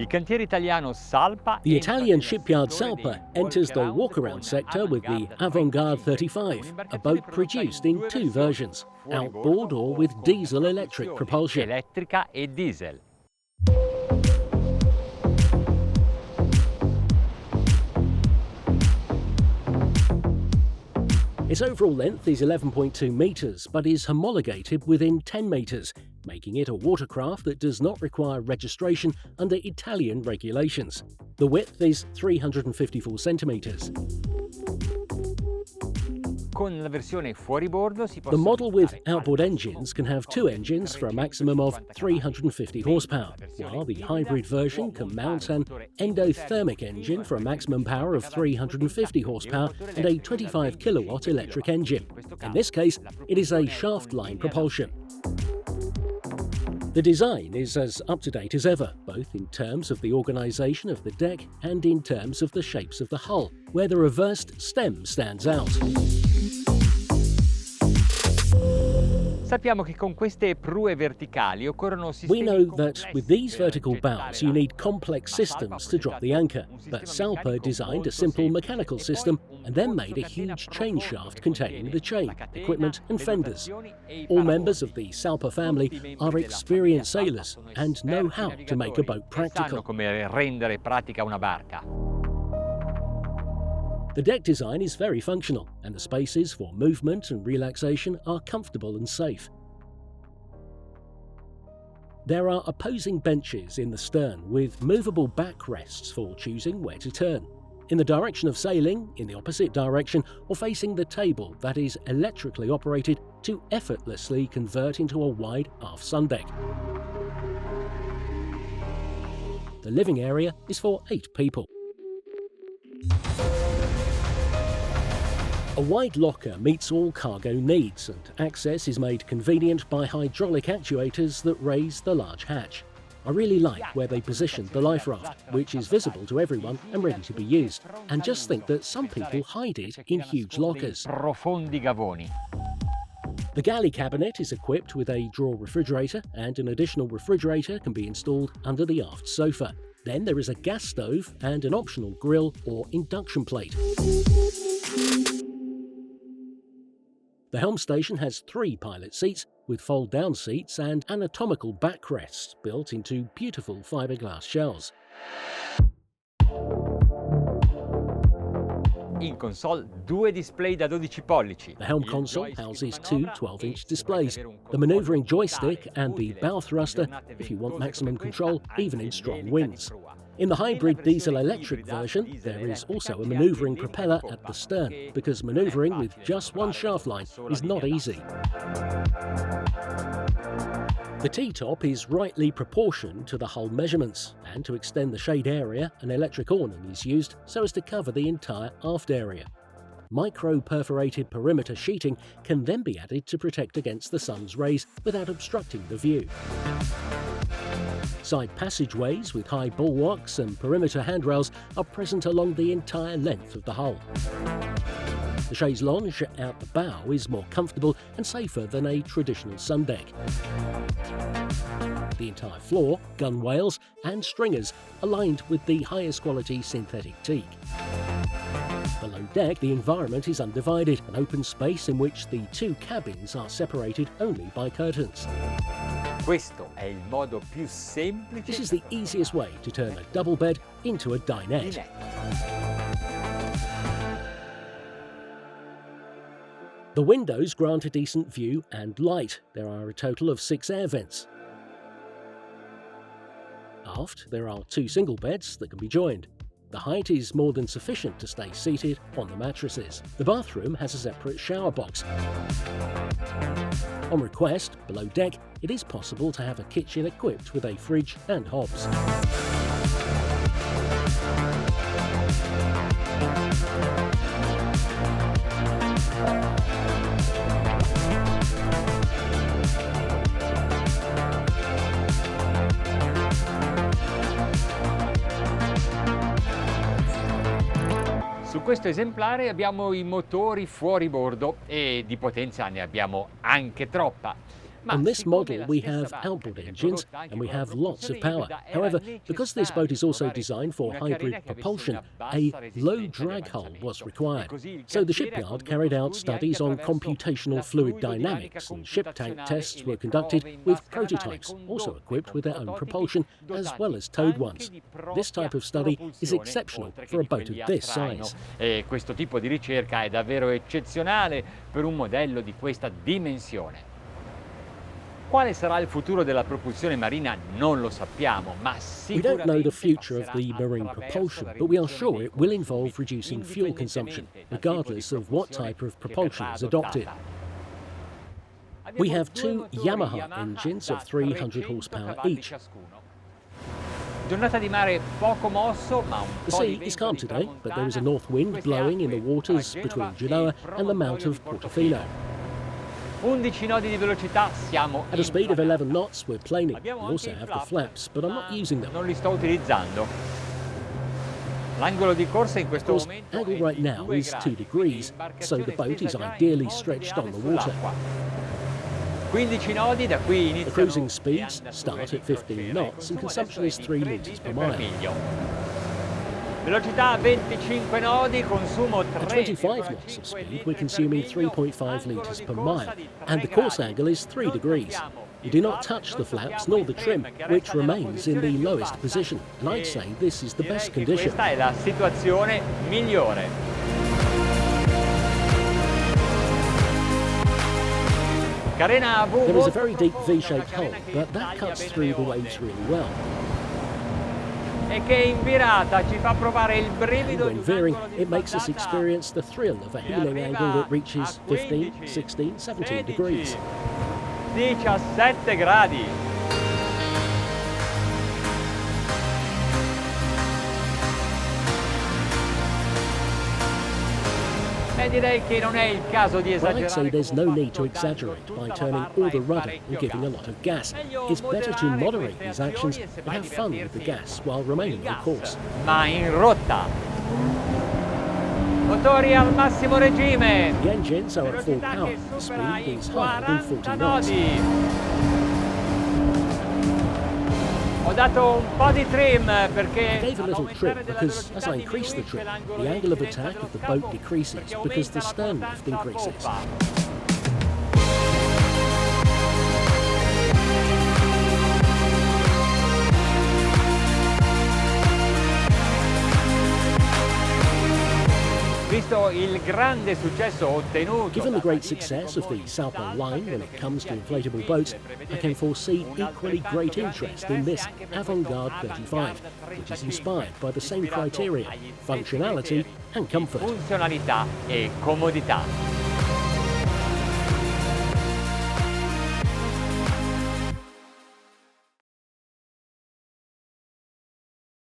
The Italian shipyard SALPA enters the walk-around sector with the Avantgarde 35, a boat produced in two versions, outboard or with diesel-electric propulsion. Its overall length is 11.2 metres, but is homologated within 10 metres, making it a watercraft that does not require registration under Italian regulations. The width is 354 centimetres. The model with outboard engines can have two engines for a maximum of 350 horsepower, while the hybrid version can mount an endothermic engine for a maximum power of 350 horsepower and a 25 kilowatt electric engine. In this case, it is a shaft-line propulsion. The design is as up-to-date as ever, both in terms of the organisation of the deck and in terms of the shapes of the hull, where the reversed stem stands out. We know that with these vertical bows you need complex systems to drop the anchor, but SALPA designed a simple mechanical system and then made a huge chain shaft containing the chain, equipment and fenders. All members of the SALPA family are experienced sailors and know how to make a boat practical. The deck design is very functional, and the spaces for movement and relaxation are comfortable and safe. There are opposing benches in the stern with movable backrests for choosing where to turn, in the direction of sailing, in the opposite direction, or facing the table that is electrically operated to effortlessly convert into a wide aft sundeck. The living area is for 8 people. A wide locker meets all cargo needs, and access is made convenient by hydraulic actuators that raise the large hatch. I really like where they positioned the life raft, which is visible to everyone and ready to be used, and just think that some people hide it in huge lockers. The galley cabinet is equipped with a drawer refrigerator, and an additional refrigerator can be installed under the aft sofa. Then there is a gas stove and an optional grill or induction plate. The helm station has 3 pilot seats with fold-down seats and anatomical backrests built into beautiful fiberglass shells. The helm console houses 2 12-inch displays, the manoeuvring joystick and the bow thruster if you want maximum control even in strong winds. In the hybrid diesel-electric version, there is also a manoeuvring propeller at the stern, because manoeuvring with just one shaft line is not easy. The T-top is rightly proportioned to the hull measurements, and to extend the shade area, an electric awning is used so as to cover the entire aft area. Micro-perforated perimeter sheeting can then be added to protect against the sun's rays without obstructing the view. Side passageways with high bulwarks and perimeter handrails are present along the entire length of the hull. The chaise lounge out the bow is more comfortable and safer than a traditional sundeck. The entire floor, gunwales and stringers are lined with the highest quality synthetic teak. Below deck, the environment is undivided, an open space in which the 2 cabins are separated only by curtains. This is the easiest way to turn a double bed into a dinette. The windows grant a decent view and light. There are a total of 6 air vents. Aft, there are 2 single beds that can be joined. The height is more than sufficient to stay seated on the mattresses. The bathroom has a separate shower box. On request, below deck, it is possible to have a kitchen equipped with a fridge and hobs. Su questo esemplare abbiamo i motori fuori bordo e di potenza ne abbiamo anche troppa. On this model, we have outboard engines and we have lots of power. However, because this boat is also designed for hybrid propulsion, a low drag hull was required. So the shipyard carried out studies on computational fluid dynamics, and ship tank tests were conducted with prototypes, also equipped with their own propulsion, as well as towed ones. This type of study is exceptional for a boat of this size. Questo tipo di ricerca è davvero eccezionale per un modello di questa dimensione. Quale sarà il futuro della propulsione marina non lo sappiamo, ma We don't know the future of passerà the marine attraverso propulsion, la but we are riduzione sure it will involve reducing fuel consumption, regardless of what type of propulsion is adopted. We have two Yamaha engines of 300 horsepower each. Giornata di mare poco mosso, ma un The po' di sea is vento calm di today, but there is a tramontana. north wind Queste blowing in the acque waters tra between Genova Genoa e and the Mount of Portofino. 11 nodi di velocità, siamo At a speed of in 11 knots, we're planing. We Abbiamo also anche i have the flap, flaps, but I'm ma not using them. non li sto utilizzando. L'angolo di corsa in Of questo course, momento angle è right di now 2 is 2 gradi, degrees, quindi so the l'imbarcazione boat is stessa ideally in stretched on modo the di water. sull'acqua. 15 nodi, da qui The iniziano cruising le speeds andature start di at 15 crociera. knots Il and consumo consumption adesso is è 3 di litres per 3 litri per mile. miglio. Velocità 25 nodi, consumo At 25 knots of speed, we're consuming 3.5 litres per mile, and the course angle is 3 degrees. You do not touch the flaps nor the trim, which remains in the lowest position, and I'd say this is the best condition. Questa è la situazione migliore. Carena V. There is a very deep V-shaped hull, but that cuts through the waves really well. E che in virata ci fa provare il And brivido di when un veering, angolo di it makes us sbandata experience the thrill of a heeling angle that reaches 15, 16, 17 degrees. 17 gradi. E direi che non è il caso di Well, I'd say esagerare. there's no need to exaggerate by turning all the rudder and giving a lot of gas. It's better to moderate these actions and have fun with the gas while remaining on course. Ma in rotta. Motori al massimo regime. The engines are at full Velocità power. che The supera speed i is higher than 40 40 knots. nodi. Ho dato un po' di trim perché I gave a little trim all'aumentare della because as velocità I increase the diminuisce trim, l'angolo the di angle of incidenza attack sul of the capo, boat decreases perché because the aumenta la stern lift portanza a increases. poppa. Visto il grande successo ottenuto Given the da great Marine e success of the Comuni SALPA d'Italia, line when credo it che comes to sia inflatable difficile boats, I can foresee un equally altrettanto great grande interest in this interesse anche per Avantgarde questo 35, Avantgarde which is 35, inspired by the same ispirato criteria, agli stessi functionality criteri and di comfort. funzionalità e comodità.